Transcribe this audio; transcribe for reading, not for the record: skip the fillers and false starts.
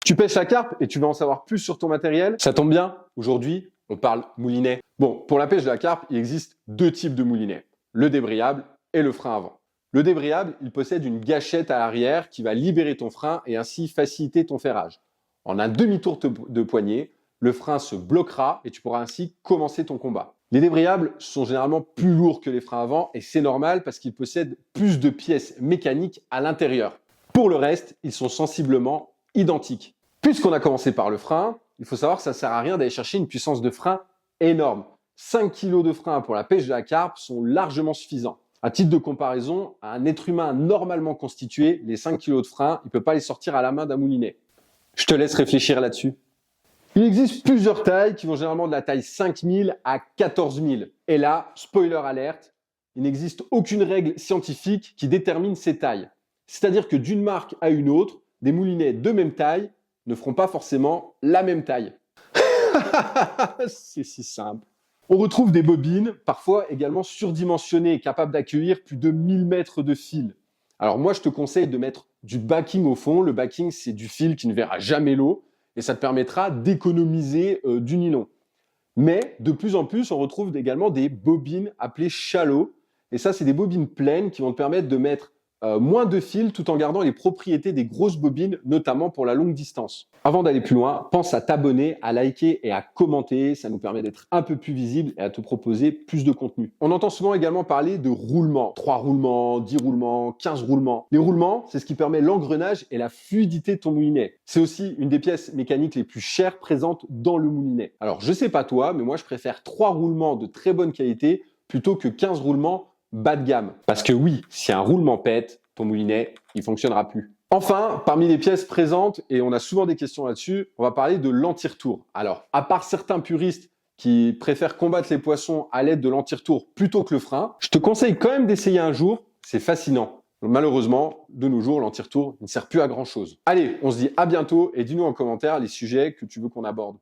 Tu pêches la carpe et tu veux en savoir plus sur ton matériel? Ça tombe bien, aujourd'hui, on parle moulinet. Bon, pour la pêche de la carpe, il existe deux types de moulinets, le débrayable et le frein avant. Le débrayable, il possède une gâchette à l'arrière qui va libérer ton frein et ainsi faciliter ton ferrage. En un demi-tour de poignet, le frein se bloquera et tu pourras ainsi commencer ton combat. Les débrayables sont généralement plus lourds que les freins avant et c'est normal parce qu'ils possèdent plus de pièces mécaniques à l'intérieur. Pour le reste, ils sont sensiblement identiques. Puisqu'on a commencé par le frein, il faut savoir que ça ne sert à rien d'aller chercher une puissance de frein énorme. 5 kg de frein pour la pêche de la carpe sont largement suffisants. À titre de comparaison, un être humain normalement constitué, les 5 kg de frein, il ne peut pas les sortir à la main d'un moulinet. Je te laisse réfléchir là-dessus. Il existe plusieurs tailles qui vont généralement de la taille 5000 à 14000. Et là, spoiler alerte, il n'existe aucune règle scientifique qui détermine ces tailles. C'est-à-dire que d'une marque à une autre, des moulinets de même taille ne feront pas forcément la même taille. C'est si simple. On retrouve des bobines, parfois également surdimensionnées, capables d'accueillir plus de 1000 mètres de fil. Alors moi, je te conseille de mettre du backing au fond. Le backing, c'est du fil qui ne verra jamais l'eau et ça te permettra d'économiser du nylon. Mais de plus en plus, on retrouve également des bobines appelées shallow. Et ça, c'est des bobines pleines qui vont te permettre de mettre moins de fil tout en gardant les propriétés des grosses bobines, notamment pour la longue distance. Avant d'aller plus loin, pense à t'abonner, à liker et à commenter. Ça nous permet d'être un peu plus visible et à te proposer plus de contenu. On entend souvent également parler de roulements. 3 roulements, 10 roulements, 15 roulements. Les roulements, c'est ce qui permet l'engrenage et la fluidité de ton moulinet. C'est aussi une des pièces mécaniques les plus chères présentes dans le moulinet. Alors, je sais pas toi, mais moi, je préfère 3 roulements de très bonne qualité plutôt que 15 roulements bas de gamme. Parce que oui, si un roulement pète, ton moulinet, il fonctionnera plus. Enfin, parmi les pièces présentes, et on a souvent des questions là-dessus, on va parler de l'anti-retour. Alors, à part certains puristes qui préfèrent combattre les poissons à l'aide de l'anti-retour plutôt que le frein, je te conseille quand même d'essayer un jour, c'est fascinant. Malheureusement, de nos jours, l'anti-retour ne sert plus à grand-chose. Allez, on se dit à bientôt et dis-nous en commentaire les sujets que tu veux qu'on aborde.